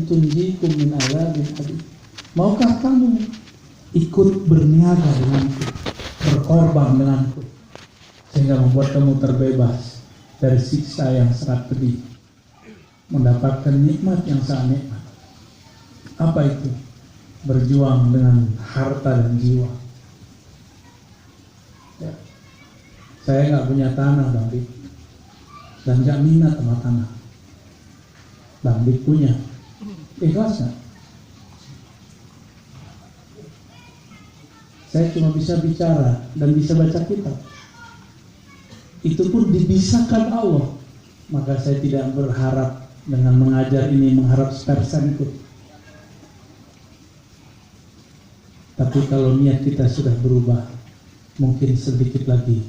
tunjikum min adzabin alim. Maukah kamu ikut berniaga denganku, berkorban denganku, sehingga membuat kamu terbebas dari siksa yang sangat pedih, mendapatkan nikmat yang sangat nikmat. Apa itu? Berjuang dengan harta dan jiwa. Ya. Saya nggak punya tanah, Bang Dik, dan nggak minat sama tanah. Bang Dik punya, ikhlas nggak? Saya cuma bisa bicara dan bisa baca kitab. Itu pun dibisakan Allah. Maka saya tidak berharap dengan mengajar ini mengharap persen itu. Tapi kalau niat kita sudah berubah, mungkin sedikit lagi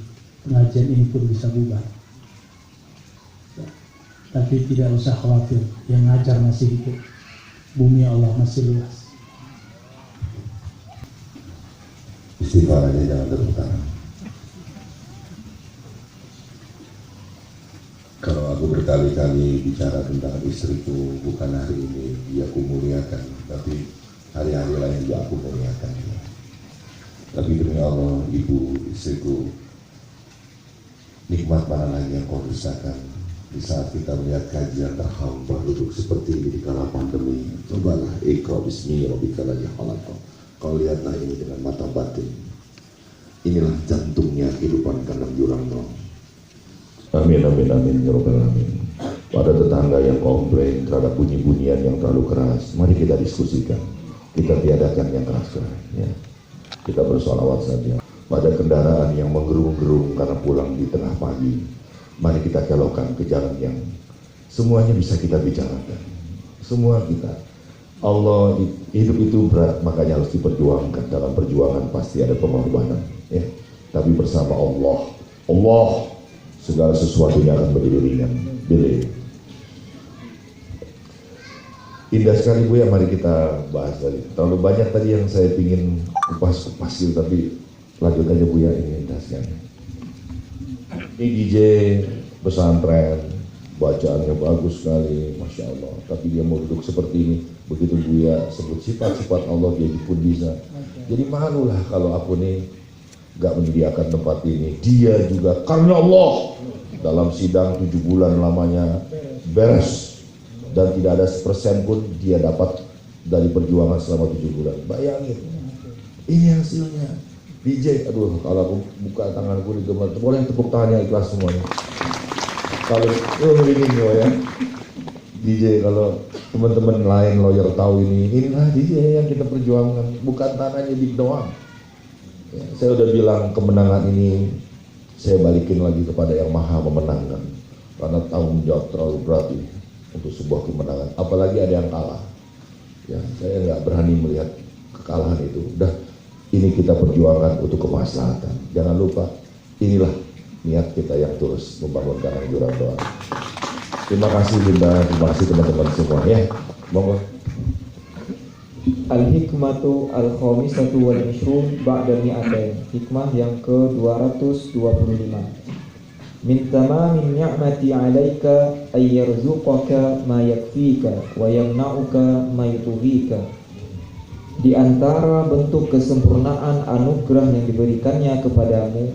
pengajian ini pun bisa bubar. Tapi tidak usah khawatir, yang ngajar masih hidup. Bumi Allah masih luas. Istighfar aja, jangan tepuk tangan. Kalau aku berkali-kali bicara tentang istriku, bukan hari ini dia aku muliakan, tapi hari-hari lain juga aku muliakan. Tapi demi Allah, ibu istriku, nikmat mana lagi yang kau dustakan di saat kita melihat kajian terhampar duduk seperti ini di kala pandemi. Cobalah iqra bismi rabbikal ladzi khalaq. Kau lihatlah ini dengan mata batin. Inilah jantungnya kehidupan kandang jurang no. Amin amin amin ya rabbal alamin. Pada tetangga yang komplain terhadap bunyi-bunyian yang terlalu keras, mari kita diskusikan. Kita tiadakan yang keras-keras ya. Kita bersolawat saja. Pada kendaraan yang menggerung-gerung karena pulang di tengah pagi, mari kita kelokkan ke jalan yang semuanya bisa kita bicarakan. Semua kita. Allah, hidup itu berat, makanya harus diperjuangkan. Dalam perjuangan pasti ada pengorbanan ya. Tapi bersama Allah segala sesuatunya akan menjadi ringan. Bila indah sekali Bu ya, mari kita bahas tadi. Terlalu banyak tadi yang saya ingin kupas gitu, tapi lanjut aja Bu ya, ini indah sekali. Ini DJ pesantren, bacaannya bagus sekali, Masya Allah. Tapi dia mau duduk seperti ini, begitu Buya sebut sifat-sifat Allah, dia pun bisa. Jadi malulah kalau aku nih gak menyediakan tempat ini. Dia juga karena Allah dalam sidang 7 bulan lamanya beres, dan tidak ada 1% pun dia dapat dari perjuangan selama 7 bulan. Bayangin, ini hasilnya. DJ, aduh kalau aku buka tanganku di gemar, boleh tepuk tangannya ikhlas semuanya. Kalau ini ya DJ, kalau teman-teman lain lawyer tahu inilah DJ yang kita perjuangkan, bukan tanahnya di doang ya. Saya udah bilang kemenangan ini saya balikin lagi kepada yang maha memenangkan, karena tanggung jawab terlalu berat ini untuk sebuah kemenangan, apalagi ada yang kalah ya. Saya nggak berani melihat kekalahan itu. Udah, ini kita perjuangkan untuk kemaslahatan. Jangan lupa, inilah niat kita yang terus membangun kandang jurang doa. Terima kasih Linda, terima kasih teman-teman semua ya. Monggo. Al-Hikmatu Al-Khamisatu wal Ishrun Ba'da Mi'atain. Hikmah yang ke-225. Min tamamin ni'mati 'alaika ay yarzuqaka ma yakfika wa yamna'uka ma yutughika. Di antara bentuk kesempurnaan anugerah yang diberikannya kepadamu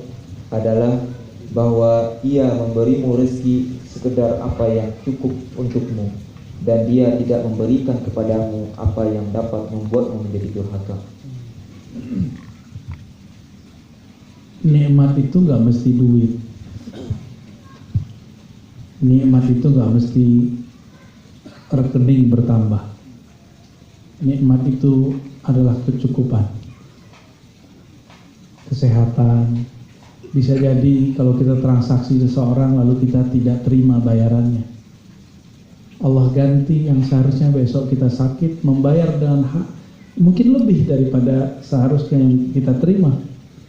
adalah bahwa ia memberimu rezeki sekedar apa yang cukup untukmu, dan dia tidak memberikan kepadamu apa yang dapat membuatmu menjadi durhaka. Nikmat itu nggak mesti duit. Nikmat itu nggak mesti rekening bertambah. Nikmat itu adalah kecukupan, kesehatan. Bisa jadi kalau kita transaksi seseorang lalu kita tidak terima bayarannya, Allah ganti yang seharusnya besok kita sakit membayar dengan hak mungkin lebih daripada seharusnya yang kita terima,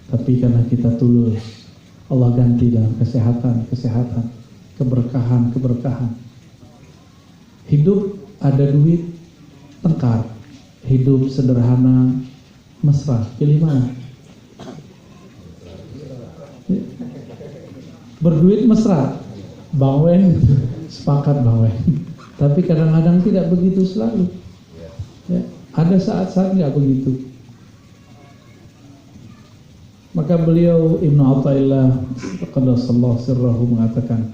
tapi karena kita tulus Allah ganti dengan kesehatan, keberkahan. Hidup ada duit tengkar, hidup sederhana mesra, pilih mana? Berduit mesra, Bang Wen sepakat Bang Wen. Tapi kadang-kadang tidak begitu selalu. Ya, ada saat-saat nggak begitu. Maka beliau Ibnu Athaillah qaddasallahu sirrahu mengatakan,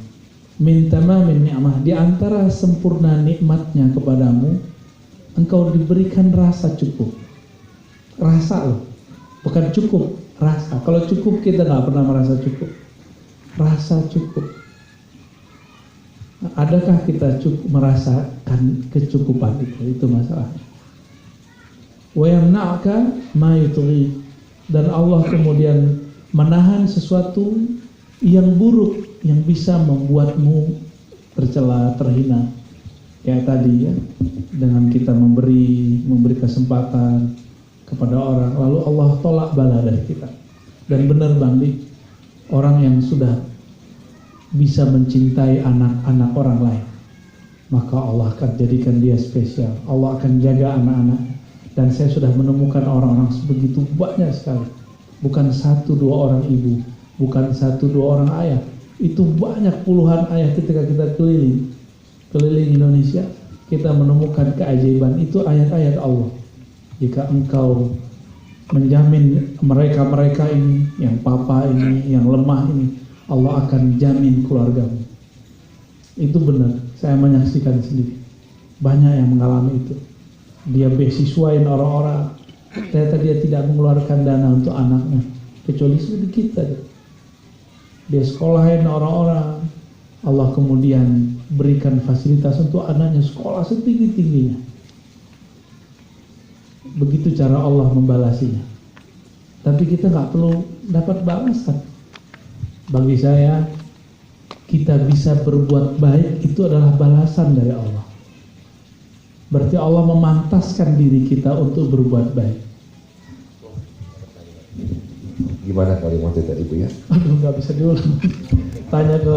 min tamamin ni'mah, di antara sempurna nikmatnya kepadamu, engkau diberikan rasa cukup. Rasa loh, bukan cukup, rasa. Kalau cukup kita nggak pernah merasa cukup. Rasa cukup. Adakah kita merasakan kecukupan itu? Itu masalahnya. Wa yamna'aka ma yutghi, dan Allah kemudian menahan sesuatu yang buruk yang bisa membuatmu tercela, terhina. Kayak tadi ya, dengan kita memberi kesempatan kepada orang, lalu Allah tolak bala dari kita. Dan benar Bang Dik, orang yang sudah bisa mencintai anak-anak orang lain, maka Allah akan jadikan dia spesial. Allah akan jaga anak-anak. Dan saya sudah menemukan orang-orang sebegitu banyak sekali. Bukan 1-2 orang ibu, bukan 1-2 orang ayah. Itu banyak puluhan ayah ketika kita keliling Indonesia, kita menemukan keajaiban. Itu ayat-ayat Allah. Jika engkau menjamin mereka-mereka ini, yang papa ini, yang lemah ini, Allah akan jamin keluargamu. Itu benar, saya menyaksikan sendiri. Banyak yang mengalami itu. Dia beasiswain orang-orang, ternyata dia tidak mengeluarkan dana untuk anaknya, kecuali sedikit saja. Dia sekolahin orang-orang, Allah kemudian berikan fasilitas untuk anaknya sekolah setinggi-tingginya. Begitu cara Allah membalasinya. Tapi kita nggak perlu dapat balasan. Bagi saya, kita bisa berbuat baik itu adalah balasan dari Allah. Berarti Allah memantaskan diri kita untuk berbuat baik. Gimana kalimatnya tadi Bu ya? Aduh, nggak bisa diulang. Tanya ke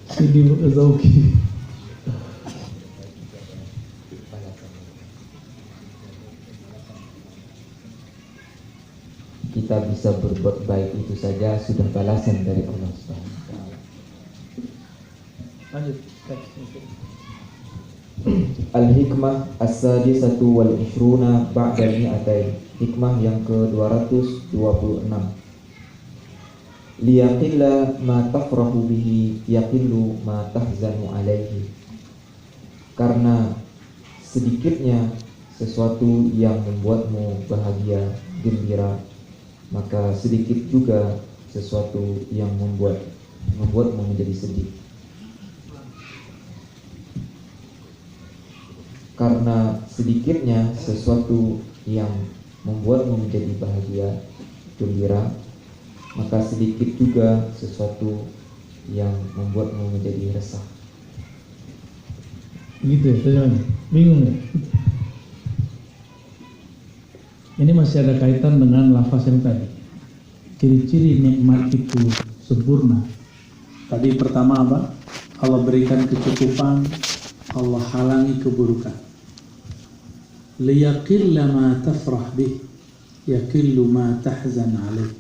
Sidi Zauki. Kita bisa berbuat baik itu saja sudah balasan dari Allah Subhanahu wa taala. Lanjut. Al-Hikmah As-Sadisatu wal Ishruna Ba'dal Mi'atain. Hikmah yang ke-226. Liyaqilla ma tafrahu bihi yaqillu ma tahzanu alaihi. Karena sedikitnya sesuatu yang membuatmu bahagia, gembira, maka sedikit juga sesuatu yang membuatmu menjadi sedih. Karena sedikitnya sesuatu yang membuatmu menjadi bahagia, gembira, maka sedikit juga sesuatu yang membuatmu menjadi resah. Gitu ya, terjemahnya. Bingung ya? Ini masih ada kaitan dengan lafaz yang tadi. Ciri-ciri nikmat itu sempurna. Tadi pertama apa? Allah berikan kecukupan, Allah halangi keburukan. Liyaqilla ma tafrah bih, yaqillu ma tahzan alaih.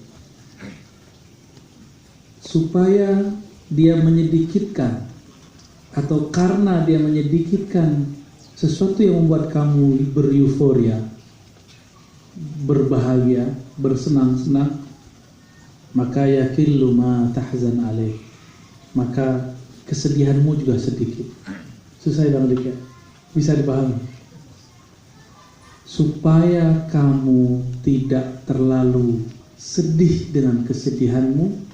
Supaya dia menyedikitkan, atau karena dia menyedikitkan sesuatu yang membuat kamu beryuforia, berbahagia, bersenang-senang, maka yaqillu ma tahzan alaih, maka kesedihanmu juga sedikit. Susah Bang Dik ya? Bisa dipahami? Supaya kamu tidak terlalu sedih dengan kesedihanmu,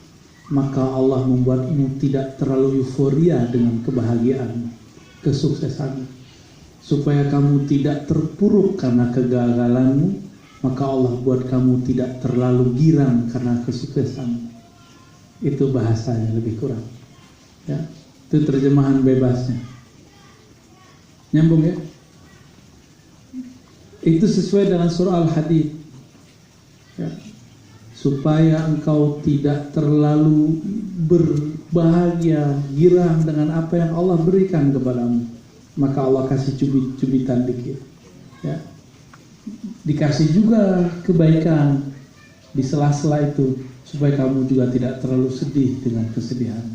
maka Allah membuatmu tidak terlalu euforia dengan kebahagiaanmu, kesuksesanmu. Supaya kamu tidak terpuruk karena kegagalanmu, maka Allah buat kamu tidak terlalu girang karena kesuksesanmu. Itu bahasanya lebih kurang. Ya, itu terjemahan bebasnya. Nyambung ya? Itu sesuai dengan surah Al-Hadid ya. Supaya engkau tidak terlalu berbahagia, girang dengan apa yang Allah berikan kepadamu, maka Allah kasih cubit-cubitan dikit ya. Dikasih juga kebaikan di sela-sela itu, supaya kamu juga tidak terlalu sedih dengan kesedihan.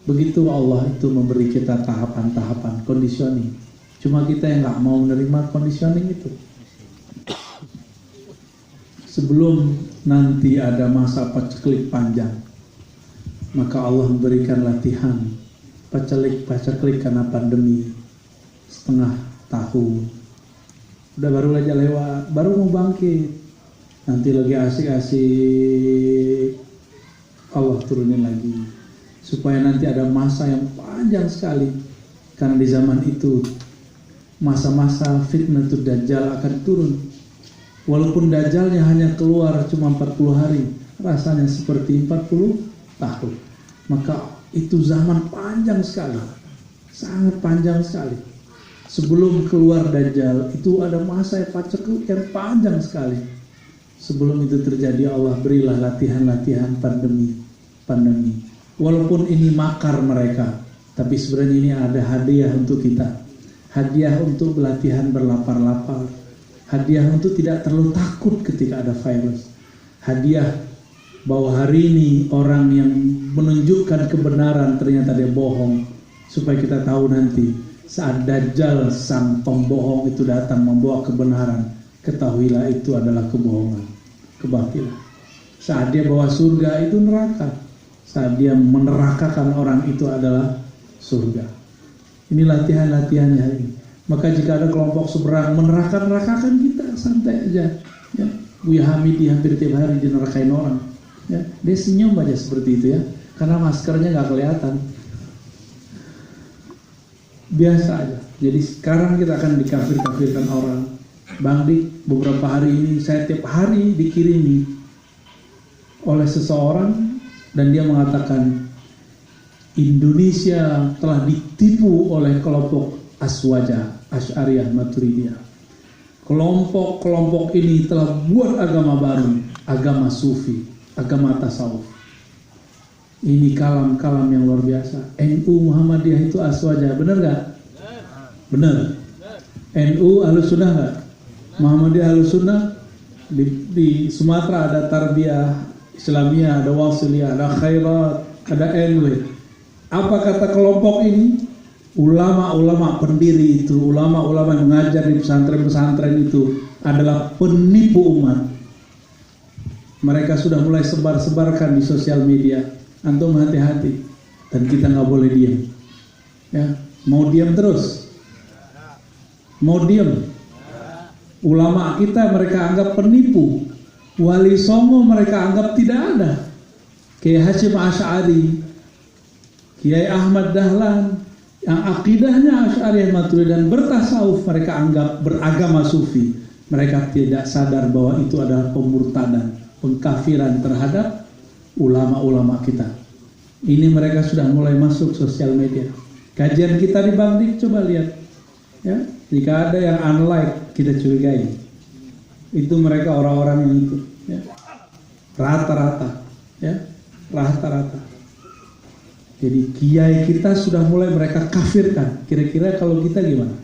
Begitu Allah itu memberi kita tahapan-tahapan conditioning. Cuma kita yang nggak mau menerima conditioning itu. Sebelum nanti ada masa paceklik panjang, maka Allah memberikan latihan paceklik karena pandemi setengah tahun. Udah baru aja lewat, baru mau bangkit. Nanti lagi asik-asik, Allah turunin lagi. Supaya nanti ada masa yang panjang sekali. Karena di zaman itu masa-masa fitnatul dajjal akan turun. Walaupun dajjalnya hanya keluar cuma 40 hari, rasanya seperti 40 tahun. Maka itu zaman panjang sekali, sangat panjang sekali. Sebelum keluar dajjal itu ada masa yang panjang sekali. Sebelum itu terjadi, Allah berilah latihan-latihan pandemi. Walaupun ini makar mereka, tapi sebenarnya ini ada hadiah untuk kita. Hadiah untuk latihan berlapar-lapar. Hadiah untuk tidak terlalu takut ketika ada virus. Hadiah bahwa hari ini orang yang menunjukkan kebenaran ternyata dia bohong. Supaya kita tahu nanti saat Dajjal sang pembohong itu datang membawa kebenaran, ketahuilah itu adalah kebohongan, kebatilan. Saat dia bawa surga itu neraka. Saat dia menerakakan orang itu adalah surga. Ini latihan-latihannya hari ini. Maka jika ada kelompok seberang meneraka-nerakakan kita, santai aja. Ya. Buya Hamidi hampir tiap hari dinerakain orang. Ya. Dia senyum aja seperti itu ya, karena maskernya nggak kelihatan. Biasa aja. Jadi sekarang kita akan dikafir-kafirkan orang. Bang Dik, beberapa hari ini saya tiap hari dikirimi oleh seseorang dan dia mengatakan Indonesia telah ditipu oleh kelompok Aswaja, Asy'ariyah, Maturidiyah. Kelompok-kelompok ini telah buat agama baru, agama sufi, agama tasawuf. Ini kalam-kalam yang luar biasa. NU Muhammadiyah itu Aswaja, benar gak? Benar. NU Ahlus Sunnah gak? Muhammadiyah Ahlus Sunnah. Di Sumatera ada Tarbiyah Islamiyah, ada Wasiliyah, ada Khairat, ada NW. Apa kata kelompok ini? Ulama-ulama pendiri itu, ulama-ulama yang mengajar di pesantren-pesantren itu adalah penipu umat. Mereka sudah mulai sebar-sebarkan di sosial media. Antum hati-hati, dan kita nggak boleh diam. Ya, mau diam terus? Mau diam? Ulama kita mereka anggap penipu. Wali Songo mereka anggap tidak ada. Kiai Hasyim Asy'ari, Kiai Ahmad Dahlan, yang akidahnya Asy'ariyah Maturidiyah dan bertasawuf, mereka anggap beragama sufi. Mereka tidak sadar bahwa itu adalah pemurtadan, pengkafiran terhadap ulama-ulama kita. Ini mereka sudah mulai masuk sosial media. Kajian kita di Bang Dik, coba lihat. Ya, jika ada yang unlike, kita curigai. Itu mereka orang-orang yang itu. Ya. Rata-rata. Ya, rata-rata. Jadi kiai kita sudah mulai mereka kafirkan. Kira-kira kalau kita gimana?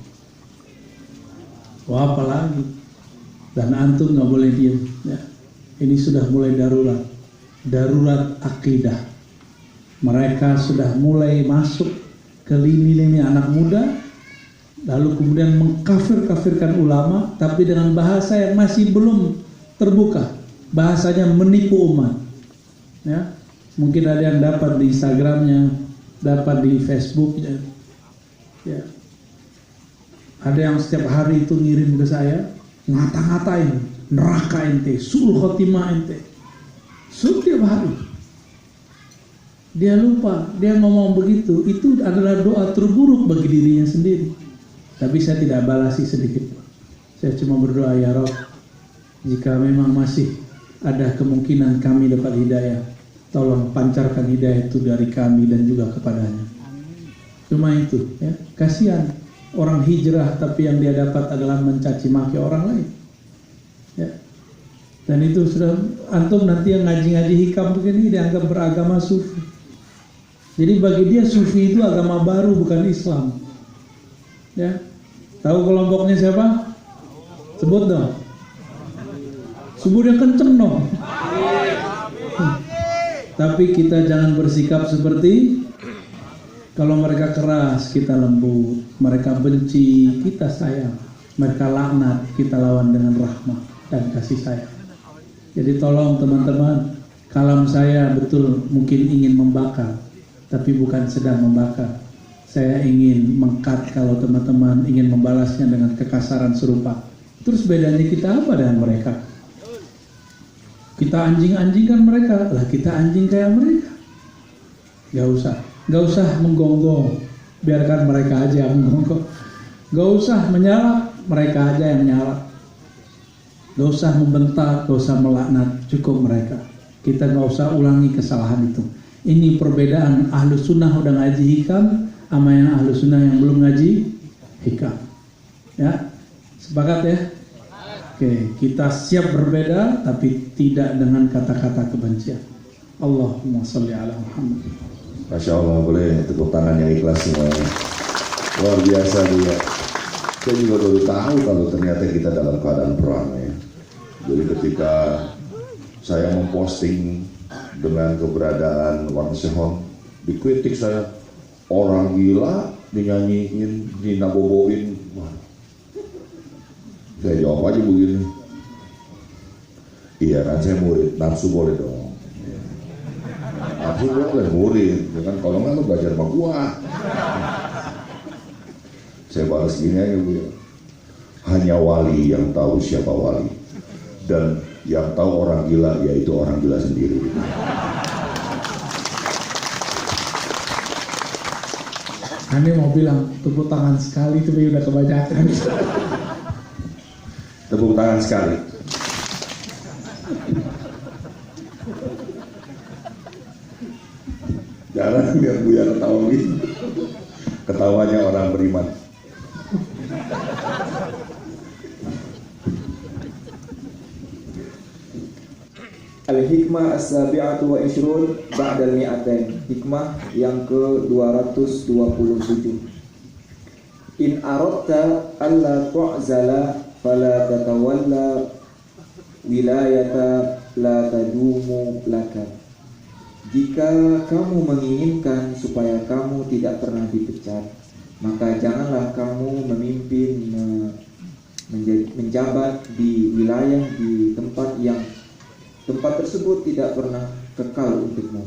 Wah, apalagi. Dan antum nggak boleh diam. Ya. Ini sudah mulai darurat. Darurat akidah. Mereka sudah mulai masuk ke lini-lini anak muda, lalu kemudian mengkafir-kafirkan ulama, tapi dengan bahasa yang masih belum terbuka. Bahasanya menipu umat. Ya. Mungkin ada yang dapat di Instagramnya, dapat di Facebooknya. Ya. Ada yang setiap hari itu ngirim ke saya, ngata-ngatain, neraka ente, suul khotimah ente. Setiap hari. Dia lupa, dia ngomong begitu, itu adalah doa terburuk bagi dirinya sendiri. Tapi saya tidak balasi sedikit. Saya cuma berdoa, ya Rabb, jika memang masih ada kemungkinan kami dapat hidayah, tolong pancarkan hidayah itu dari kami dan juga kepadanya. Cuma itu, ya. Kasihan orang hijrah tapi yang dia dapat adalah mencaci maki orang lain. Ya. Dan itu sudah antum nanti yang ngaji-ngaji hikam begini dianggap beragama sufi. Jadi bagi dia sufi itu agama baru, bukan Islam. Ya. Tahu kelompoknya siapa? Sebut dong. Sebutnya kenceng dong. Tapi kita jangan bersikap seperti Kalau mereka keras, kita lembut. Mereka benci, kita sayang. Mereka laknat, kita lawan dengan rahmah dan kasih sayang. Jadi tolong teman-teman, kalam saya betul mungkin ingin membakar, tapi bukan sedang membakar. Saya ingin mengkat kalau teman-teman ingin membalasnya dengan kekasaran serupa. Terus bedanya kita apa dengan mereka? Kita anjing-anjingkan mereka, lah kita anjing kayak mereka. Gak usah menggonggong, biarkan mereka aja yang menggonggong. Gak usah menyalak, mereka aja yang nyalak. Gak usah membentak, gak usah melaknat, cukup mereka. Kita gak usah ulangi kesalahan itu. Ini perbedaan ahlu sunnah udah ngaji hikam sama yang ahlu sunnah yang belum ngaji hikam. Ya, sepakat ya? Oke, kita siap berbeda tapi tidak dengan kata-kata kebencian. Allahumma sholli ala Muhammad. Masya Allah, boleh tepuk tangan yang ikhlas semuanya. Luar biasa dia. Saya juga baru tahu kalau ternyata kita dalam keadaan perang ya. Jadi ketika saya memposting dengan keberadaan Wang Sehong, dikritik saya, orang gila dinyanyiin, dinaboboin. Saya jawab aja begini, iya kan saya murid, nafsu boleh dong. Nafsu boleh murid, ya kan kalau nggak lo belajar sama gua. Saya balas gini aja Bu ya. Hanya wali yang tahu siapa wali, dan yang tahu orang gila yaitu orang gila sendiri. Ini mau bilang tepuk tangan sekali tapi udah kebanyakan. Tepuk tangan sekali. Jangan biar Buya ketawa gitu. Ketawanya orang beriman. Al-Hikmah As-Sabi'atu wa Ishrun Ba'dal Mi'atain. Hikmah yang ke-227. In aradta alla tu'zala fala tatawalla wilayata la tadumu laka. Jika kamu menginginkan supaya kamu tidak pernah dipecat, maka janganlah kamu memimpin menjabat di wilayah di tempat tersebut tidak pernah kekal untukmu.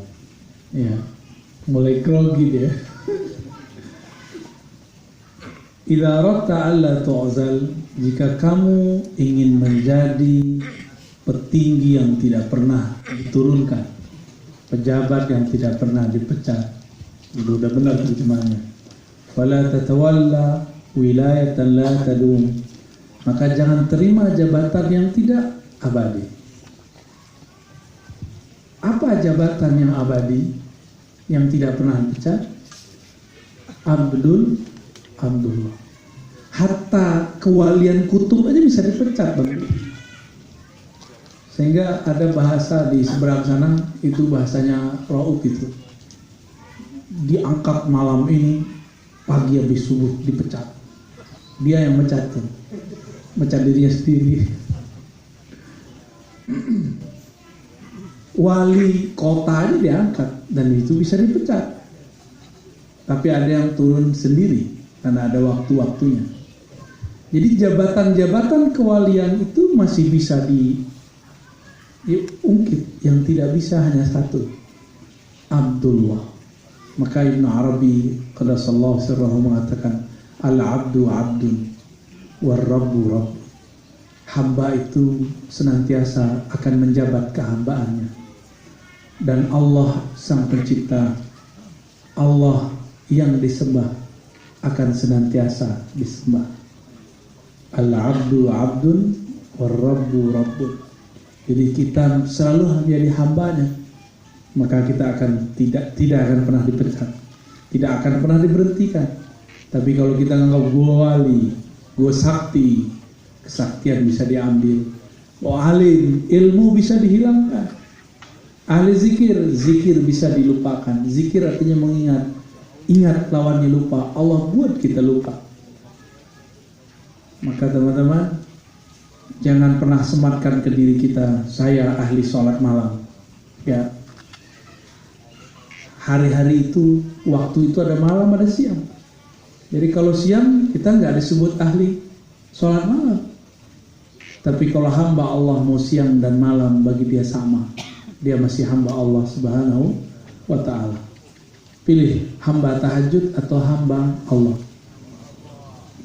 Ya, mulai grogi dia. Idza aradta alla tu'zal, jika kamu ingin menjadi petinggi yang tidak pernah diturunkan, pejabat yang tidak pernah dipecat, itu udah benar terjemahannya. Fala tatawalla wilayatan la tadum, maka jangan terima jabatan yang tidak abadi. Apa jabatan yang abadi yang tidak pernah dipecat? Abdullah. Hatta kewalian kutub aja bisa dipecat, Bang. Sehingga ada bahasa di seberang sana, itu bahasanya Rauf itu. Diangkat malam ini, pagi habis subuh dipecat. Dia yang mecat dirinya sendiri. Wali kota aja diangkat dan itu bisa dipecat. Tapi ada yang turun sendiri karena ada waktu-waktunya. Jadi jabatan-jabatan kewalian itu masih bisa diungkit, yang tidak bisa hanya satu, Abdullah. Maka Ibnu Arabi qaddasallahu sirrahu mengatakan, al-abdu abdun war-rabbu rabb. Hamba itu senantiasa akan menjabat kehambaannya, dan Allah sang pencipta, Allah yang disembah akan senantiasa disembah. Al-abdu abdun war-rabbu rabbun. Jadi kita selalu menjadi hambanya, maka kita akan tidak akan pernah dipecat, tidak akan pernah diberhentikan. Tapi kalau kita nganggap gue wali, gue sakti, kesaktian bisa diambil. Oh, alim, ilmu bisa dihilangkan. Ahli zikir bisa dilupakan. Zikir artinya mengingat. Ingat lawannya lupa. Allah buat kita lupa. Maka teman-teman, jangan pernah sematkan ke diri kita, saya ahli sholat malam. Ya, hari-hari itu, waktu itu ada malam, ada siang. Jadi kalau siang kita nggak disebut ahli sholat malam. Tapi kalau hamba Allah mau siang dan malam bagi dia sama. Dia masih hamba Allah Subhanahu wa ta'ala. Pilih hamba tahajud atau hamba Allah.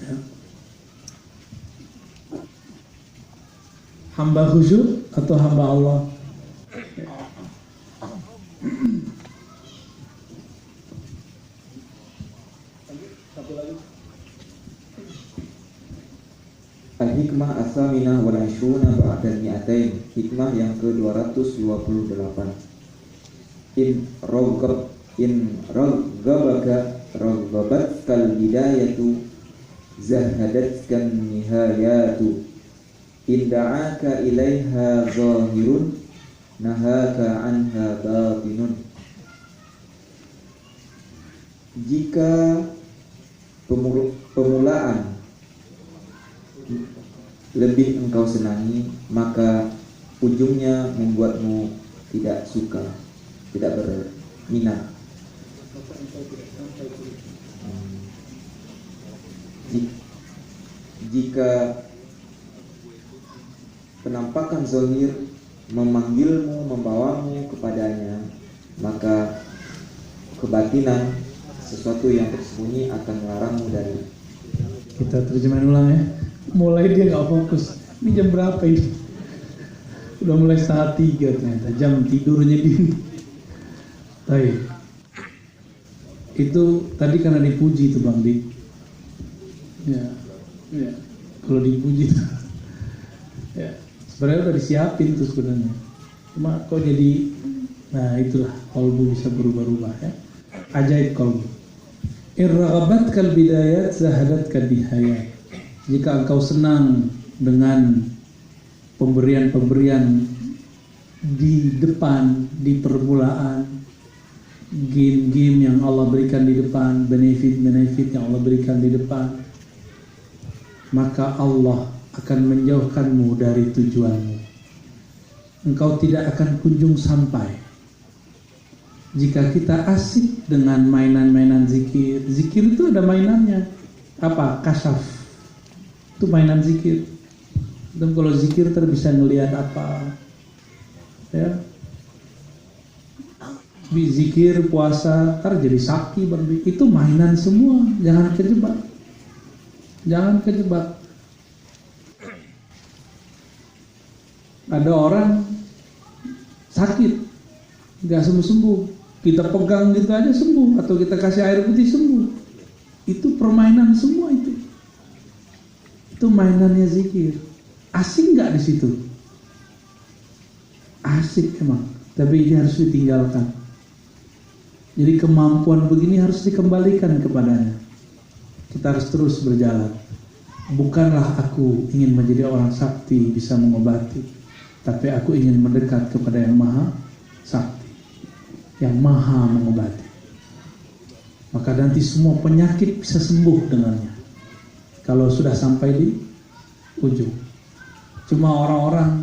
Ya. Hamba khusyuk atau hamba Allah. Al-Hikmah As-Saminah wal Ashruna ba'dal mi'atain. Hikmah yang ke-228. In raggabatkal bidayatu zahadatkal nihayatu. In da'aka ilaiha zahirun nahaka anha batinun. Jika pemulaan lebih engkau senangi, maka ujungnya membuatmu tidak suka, tidak berminat. Jika penampakan zahir memanggilmu, membawamu kepadanya, maka kebatinan, sesuatu yang tersembunyi, akan melarangmu dari. Kita terjemahin ulang ya. Mulai dia nggak fokus. Ini jam berapa ini? Udah mulai 2:30 ternyata. Jam tidurnya dini. Baik. Itu tadi karena dipuji itu Bang Dik. Ya. Kalau dipuji tuh. Ya. Sebenarnya udah disiapin tuh sebenarnya. Cuma kok jadi, nah itulah kolbu bisa berubah-ubah ya. Ajaib kolbu. Irraghabatkal bidayat zahadatkal nihayat. Jika engkau senang dengan pemberian-pemberian di depan, di permulaan, game-game yang Allah berikan di depan, benefit-benefit yang Allah berikan di depan, maka Allah akan menjauhkanmu dari tujuanmu. Engkau tidak akan kunjung sampai. Jika kita asik dengan mainan-mainan zikir, zikir itu ada mainannya. Apa? Kasyaf. Itu mainan zikir. Dan kalau zikir bisa ngelihat apa, ya, zikir puasa jadi sakti Bang. Itu mainan semua. Jangan kejebak. Ada orang sakit nggak sembuh, kita pegang gitu aja sembuh, atau kita kasih air putih sembuh. Itu permainan semua itu. Itu mainannya zikir. Asik nggak di situ? Asik emang, tapi ini harus ditinggalkan. Jadi kemampuan begini harus dikembalikan kepadanya. Kita harus terus berjalan. Bukanlah aku ingin menjadi orang sakti bisa mengobati, tapi aku ingin mendekat kepada yang maha sakti, yang maha mengobati. Maka nanti semua penyakit bisa sembuh dengannya. Kalau sudah sampai di ujung. Cuma orang-orang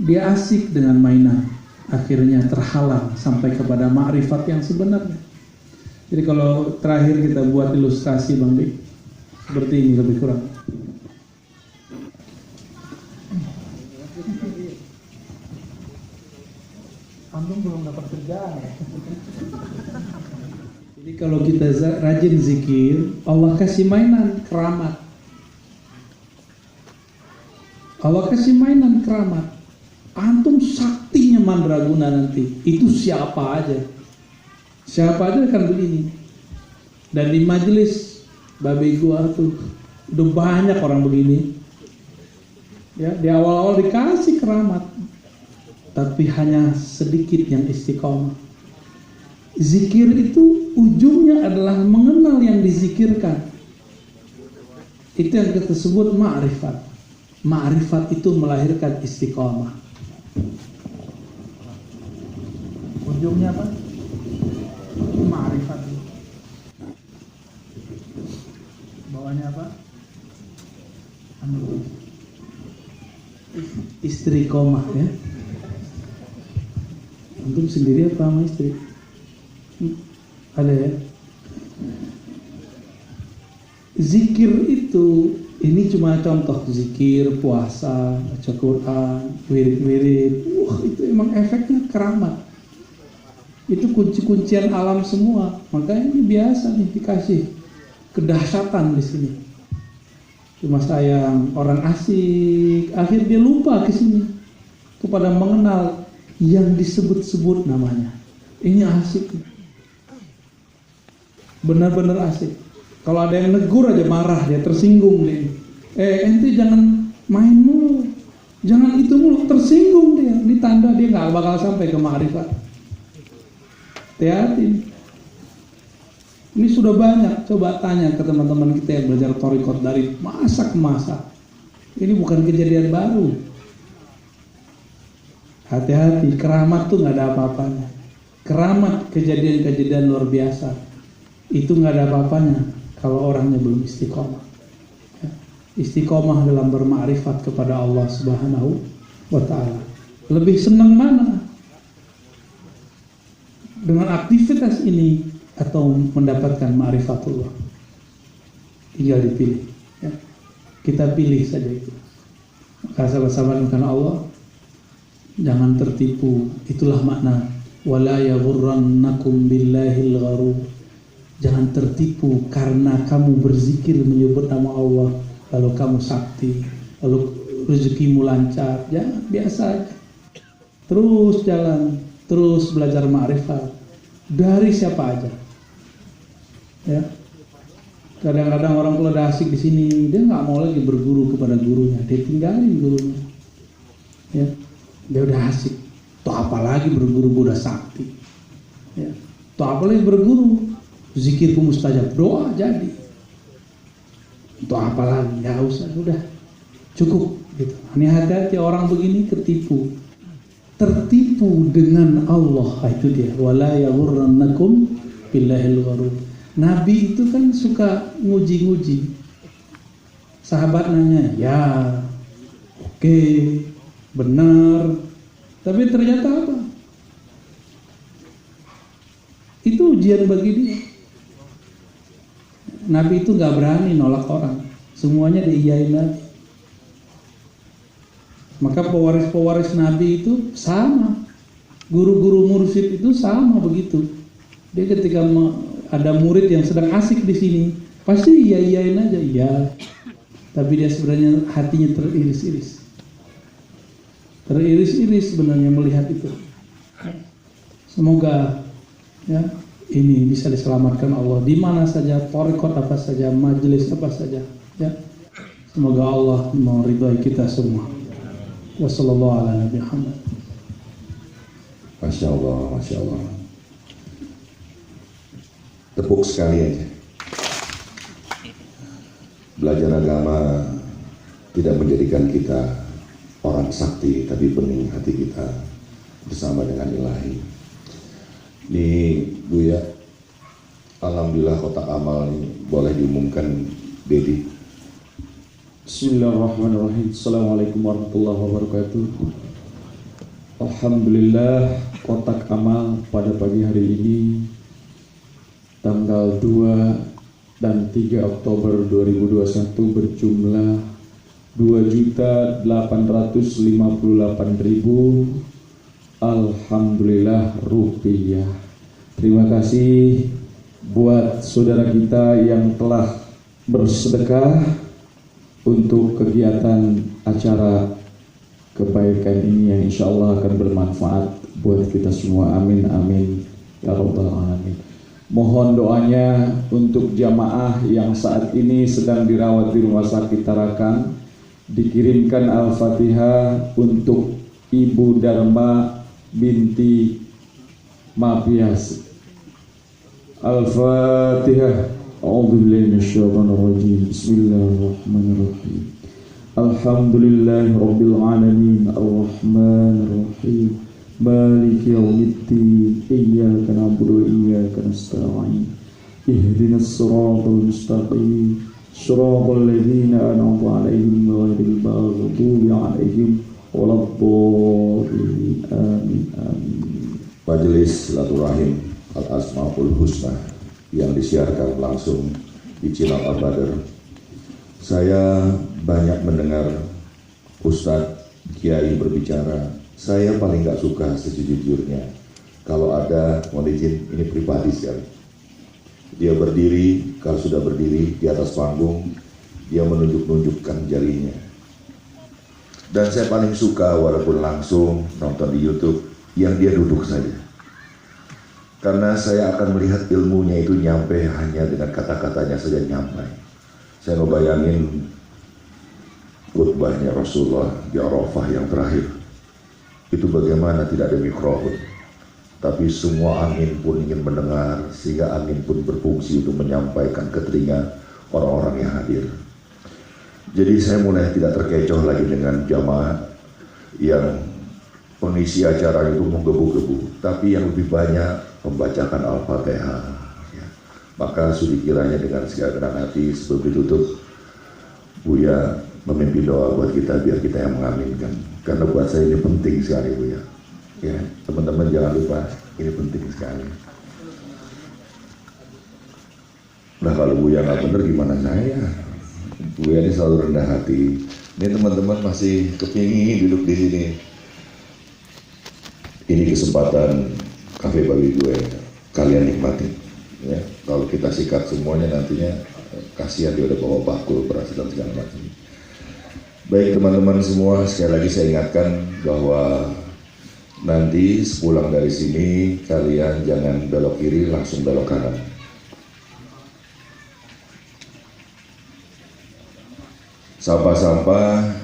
dia asik dengan mainan, akhirnya terhalang sampai kepada ma'rifat yang sebenarnya. Jadi kalau terakhir kita buat ilustrasi Bang Dik, seperti ini lebih kurang. Antum belum dapat kerjaan. Jadi kalau kita rajin zikir, Allah kasih mainan keramat. Allah kasih mainan keramat. Antum saktinya mandraguna nanti. Itu siapa aja. Siapa aja akan begini. Dan di majelis babe gua tuh udah banyak orang begini. Ya, di awal-awal dikasih keramat. Tapi hanya sedikit yang istiqomah. Zikir itu ujungnya adalah mengenal yang dizikirkan. Itu yang kita sebut ma'rifat. Ma'rifat itu melahirkan istiqomah. Ujungnya apa? Ma'rifat. Bawahnya apa? Istiqomah ya. Antum sendiri apa sama istri? Ada ya. Zikir itu, ini cuma contoh zikir, puasa, baca Quran, wirid-wirid. Wah, itu emang efeknya keramat. Itu kunci-kuncian alam semua. Makanya ini biasa nih dikasih kedahsyatan di sini. Cuma sayang orang asik, akhir dia lupa ke sini kepada mengenal yang disebut-sebut namanya. Ini asik. Benar-benar asik. Kalau ada yang negur aja marah, dia tersinggung dia. Ente jangan main mulu, jangan itu mulu, tersinggung dia. Ini tanda dia nggak bakal sampai ke ma'rifat. Hati-hati. Ini sudah banyak. Coba tanya ke teman-teman kita yang belajar thariqat dari masa ke masa. Ini bukan kejadian baru. Hati-hati, keramat tuh nggak ada apa-apanya. Keramat, kejadian-kejadian luar biasa, itu nggak ada apa-apanya kalau orangnya belum istiqomah. Istiqomah dalam bermakrifat kepada Allah Subhanahu wa Ta'ala. Lebih senang mana? Dengan aktivitas ini atau mendapatkan ma'rifatullah? Tinggal dipilih. Ya. Kita pilih saja itu. Maka sahabat-sahabat karena Allah, jangan tertipu. Itulah makna wala yaghurrannakum billahil gharur. Jangan tertipu karena kamu berzikir menyebut nama Allah, lalu kamu sakti, lalu rezekimu lancar. Jangan, biasa aja. Terus jalan, terus belajar ma'rifat dari siapa aja. Ya. Kadang-kadang orang kalau udah asik di sini, dia nggak mau lagi berguru kepada gurunya, dia tinggalin gurunya. Ya. Dia udah asik. Tuh apalagi berguru udah sakti. Ya. Tuh apalagi berguru zikirku mustajab, doa jadi. Untuk apa lagi? Ya usah, udah cukup gitu. Ini hati-hati orang begini ketipu, tertipu dengan Allah. Itu dia. Wala yaghurrannakum billahil gharur. Nabi itu kan suka nguji-nguji. Sahabat nanya, ya, oke, benar. Tapi ternyata apa? Itu ujian bagi dia. Nabi itu gak berani nolak orang, semuanya diiyain Nabi. Maka pewaris-pewaris Nabi itu sama, guru-guru mursyid itu sama begitu. Dia ketika ada murid yang sedang asik di sini, pasti iyain aja, iya. Tapi dia sebenarnya hatinya teriris-iris, sebenarnya melihat itu. Semoga ya ini bisa diselamatkan Allah di mana saja, thariqat apa saja, majelis apa saja, ya. Semoga Allah meridai kita semua. Wassallallahu ala nabi Muhammad. Masya Allah, Masya Allah. Tepuk sekali aja. Belajar agama tidak menjadikan kita orang sakti, tapi bening hati kita bersama dengan Ilahi. Ini Buya, alhamdulillah kotak amal ini boleh diumumkan, Dedi. Bismillahirrahmanirrahim. Assalamualaikum warahmatullahi wabarakatuh. Alhamdulillah, kotak amal pada pagi hari ini tanggal 2 dan 3 Oktober 2021 berjumlah 2.858.000. Alhamdulillah rupiah. Terima kasih buat saudara kita yang telah bersedekah untuk kegiatan acara kebaikan ini yang insya Allah akan bermanfaat buat kita semua. Amin amin ya rabbal alamin. Mohon doanya untuk jamaah yang saat ini sedang dirawat di Rumah Sakit Tarakan. Dikirimkan Al-Fatihah untuk Ibu Dharma binti Mapias. Al-Fatihah. A'udzubillahi minasyaitonir rajim. Bismillahirrahmanirrahim. Alhamdulillahirabbil alamin. Arrahmanir rahim. Maliki yaumiddin. Iyyaka na'budu wa iyyaka nasta'in. Ihdinas siratal mustaqim. Shiratal ladzina an'amta 'alaihim ghairil maghdubi 'alaihim waladdallin. Amin amin. Majelis Silaturahim Al-Asmaul Husna yang disiarkan langsung di channel Al-Badr. Saya banyak mendengar Ustadz Kiai berbicara. Saya paling gak suka sejujurnya kalau ada, mohon izin, ini pribadi sekali. Dia berdiri, kalau sudah berdiri di atas panggung, dia menunjuk-nunjukkan jarinya. Dan saya paling suka walaupun langsung nonton di YouTube yang dia duduk saja. Karena saya akan melihat ilmunya itu nyampe hanya dengan kata-katanya saja nyampe. Saya ngebayangin khutbahnya Rasulullah di Arafah yang terakhir. Itu bagaimana tidak ada mikrofon. Tapi semua angin pun ingin mendengar, sehingga angin pun berfungsi untuk menyampaikan ke telinga orang-orang yang hadir. Jadi saya mulai tidak terkecoh lagi dengan jamaah yang pengisi acara itu menggebu-gebu, tapi yang lebih banyak membacakan Al-Fatihah. Ya. Maka sudi kiranya dengan segala kerendahan hati sebelum ditutup, Buya memimpin doa buat kita biar kita yang mengaminkan. Karena buat saya ini penting sekali, Buya. Ya, teman-teman jangan lupa, ini penting sekali. Nah kalau Buya nggak bener gimana saya? Buya ini selalu rendah hati. Ini teman-teman masih kepingin duduk di sini. Ini kesempatan Cafe Bawi gue, kalian nikmatin. Ya, kalau kita sikat semuanya nantinya kasihan dia udah bawa bakul beras dan segala macam. Baik teman-teman semua, sekali lagi saya ingatkan bahwa nanti sepulang dari sini kalian jangan belok kiri, langsung belok kanan. Sampah-sampah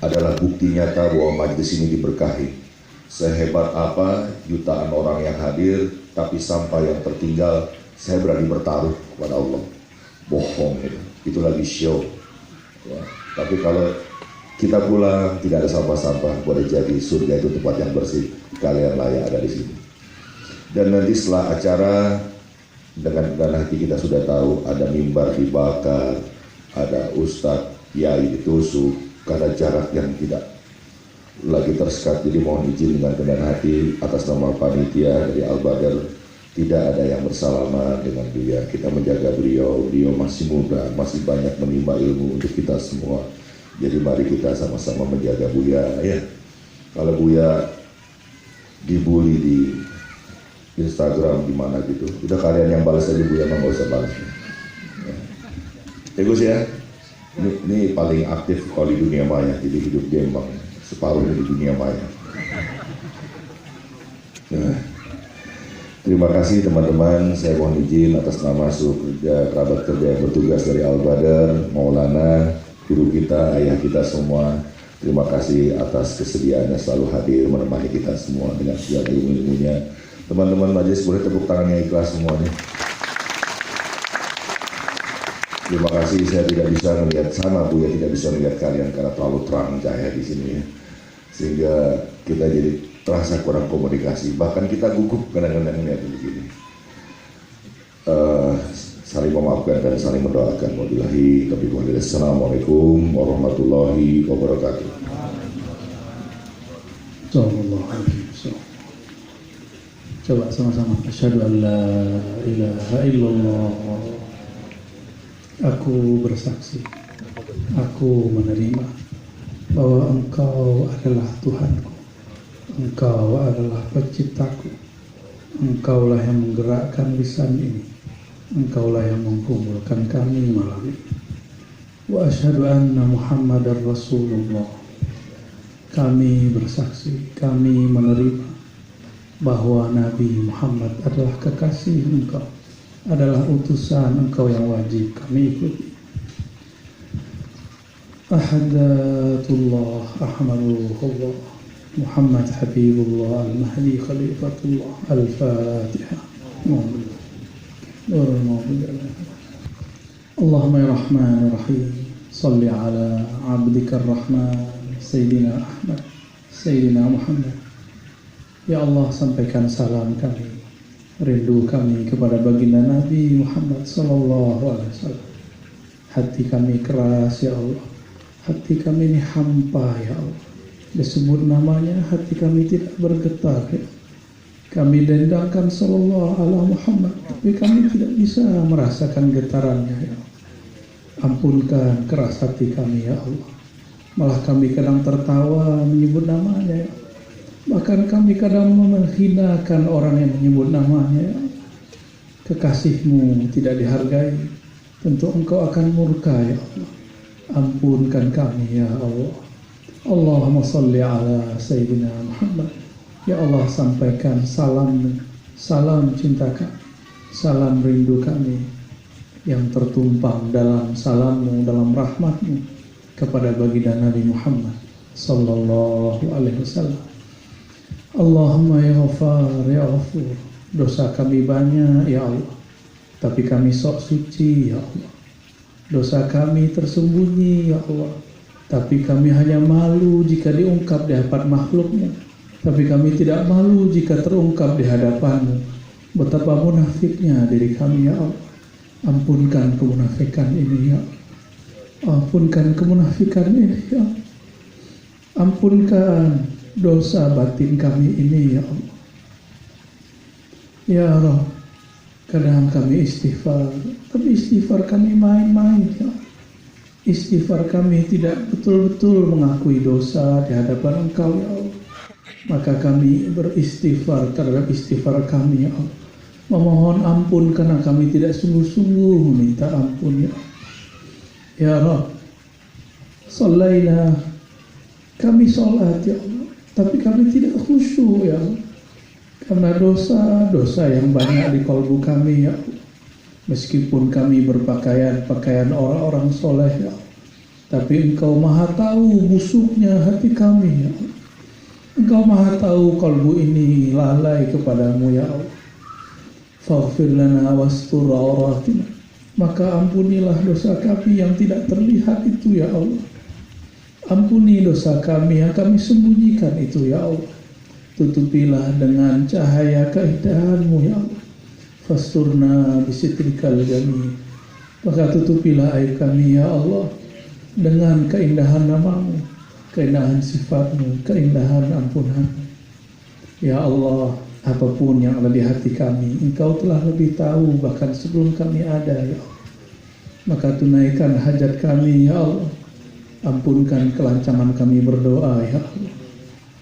adalah bukti nyata bahwa majelis ini diberkahi. Sehebat apa jutaan orang yang hadir, tapi sampah yang tertinggal, saya berani bertaruh kepada Allah. Bohong itu lagi show. Ya. Tapi kalau kita pulang tidak ada sampah-sampah, boleh jadi surga itu tempat yang bersih. Kalian layak ada di sini. Dan nanti setelah acara, dengan hati kita sudah tahu ada mimbar dibakar, ada ustadz kiai ditusuk karena jarak yang tidak lagi tersekat. Jadi mohon izin dengan kerendahan hati atas nama panitia dari Al-Badr, tidak ada yang bersalaman dengan dia. Kita menjaga beliau masih muda, masih banyak menimba ilmu untuk kita semua. Jadi mari kita sama-sama menjaga Buya ya. Kalau Buya dibully di Instagram gimana gitu, udah kalian yang balas aja, Buya mah nggak usah balas. Ya Gus ya, ini paling aktif kalau di dunia maya, jadi hidup dia emang separuhnya di dunia maya. Nah, terima kasih teman-teman, saya mohon izin atas nama seluruh kerabat kerja yang bertugas dari Al-Badr, Maulana, guru kita, ayah kita semua. Terima kasih atas kesediaannya selalu hadir menemani kita semua dengan segala ilmu-ilmunya. Teman-teman majelis boleh tepuk tangannya ikhlas semuanya. Terima kasih, saya tidak bisa melihat sama Buya tidak bisa melihat kalian karena terlalu terang cahaya di sini ya. Sehingga kita jadi terasa kurang komunikasi, bahkan kita gugup kadang-kadang melihat di sini. Saling memaafkan dan saling mendoakan. Wabillahi taufiq wal hidayah. Assalamualaikum warahmatullahi wabarakatuh. Coba sama-sama. Asyhadu an la ilaha illallah. Aku bersaksi, aku menerima bahwa Engkau adalah Tuhanku, Engkau adalah penciptaku, Engkaulah yang menggerakkan lisan ini, Engkaulah yang mengumpulkan kami malam ini. Wa asyhadu anna Muhammadar Rasulullah. Kami bersaksi, kami menerima bahwa Nabi Muhammad adalah kekasih Engkau, adalah utusan Engkau yang wajib kami ikuti. Ahadatullah, Ahmadullah, Muhammad Habibullah, Al-Mahdi Khalifatullah, Al-Fatihah. Allahumma ya Rahman ya Rahim, salli ala abdika Rahman, Sayyidina Ahmad, Sayyidina Muhammad. Ya Allah, sampaikan salam kami, rindu kami kepada baginda Nabi Muhammad sallallahu alaihi wasallam. Hati kami keras ya Allah, hati kami ini hampa ya Allah. Disebut namanya hati kami tidak bergetar ya. Kami dendangkan sallallahu alaihi Muhammad, tapi kami tidak bisa merasakan getarannya ya Allah. Ampunkan keras hati kami ya Allah. Malah kami kadang tertawa menyebut namanya ya. Bahkan kami kadang menghinakan orang yang menyebut namanya ya. Kekasihmu tidak dihargai, tentu engkau akan murka ya Allah. Ampunkan kami ya Allah. Allahumma salli ala Sayyidina Muhammad. Ya Allah, sampaikan salam cinta kami, salam rindu kami yang tertumpang dalam salammu, dalam rahmatmu kepada baginda Nabi Muhammad sallallahu alaihi wasallam. Allahumma ya Ghafar ya Ghafur. Dosa kami banyak ya Allah, tapi kami sok suci ya Allah. Dosa kami tersembunyi ya Allah, tapi kami hanya malu jika diungkap di hadapan makhlukmu. Tapi kami tidak malu jika terungkap di hadapanmu. Betapa munafiknya diri kami ya Allah. Ampunkan kemunafikan ini ya Allah. Ampunkan kemunafikan ini ya Allah. Ampunkan dosa batin kami ini ya Allah. Ya Allah, kadang kami istighfar, tapi istighfar kami main-main ya Allah. Istighfar kami tidak betul-betul mengakui dosa di hadapan Engkau ya Allah. Maka kami beristighfar terhadap istighfar kami ya Allah. Memohon ampun karena kami tidak sungguh-sungguh meminta ampun ya Allah. Ya Rabb, Sallaina, kami sholat ya Allah, tapi kami tidak khusyuk ya Allah. Karena dosa-dosa yang banyak di kalbu kami ya Allah. Meskipun kami berpakaian orang-orang soleh ya Allah, tapi Engkau maha tahu busuknya hati kami ya Allah. Engkau maha tahu kalbu ini lalai kepadamu ya Allah. Faghfir lana wastur auratina. Maka ampunilah dosa kami yang tidak terlihat itu ya Allah. Ampuni dosa kami yang kami sembunyikan itu ya Allah. Tutupilah dengan cahaya keindahanmu ya Allah. Fasturna bisitrikal jamil. Maka tutupilah aib kami ya Allah dengan keindahan namamu, keindahan sifatmu, keindahan ampunanmu. Ya Allah, apapun yang ada di hati kami, Engkau telah lebih tahu bahkan sebelum kami ada ya Allah. Maka tunaikan hajat kami ya Allah. Ampunkan kelancangan kami berdoa ya Allah.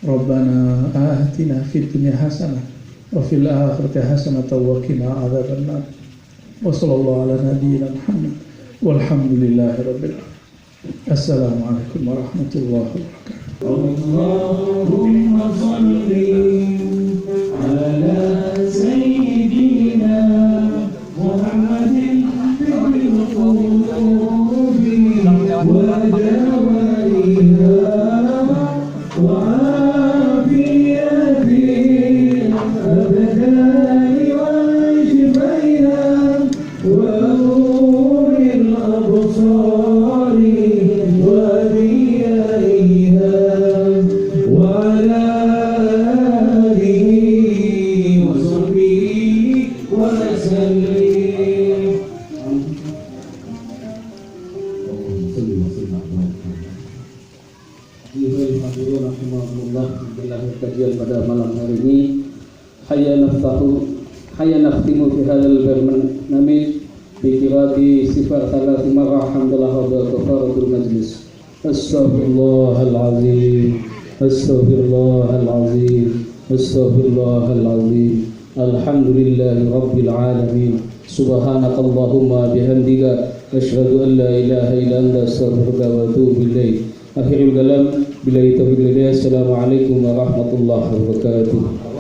Rabbana atina fid dunya hasanah wa fil akhirati hasanah wa qina adzabannar. Wa sallallahu ala nabiyyina Muhammad walhamdulillahi rabbil alamin. Assalamualaikum warahmatullahi wabarakatuh. Allahumma shalli ala sayyidina Muhammadin fil qulubi wa dawaiha wa afiyati abdani wa shifaiha wa nuril absari wa diyaiha wa ala alihi wa sahbihi wa sallim. Kajian pada malam hari ini hayya nakhtimu fi hadzal barnamij bi qiraati sifat thalath marrah hamdalah wa kafaratul majlis. Astaghfirullahal azim, astaghfirullahal azim, astaghfirullahal azim. Alhamdulillahi rabbil alamin. Subhanakallahumma bihamdika asyhadu an la ilaha illa anta astaghfiruka wa atubu ilaik. Akhirul kalam billahi taufiq. Assalamualaikum warahmatullahi wabarakatuh.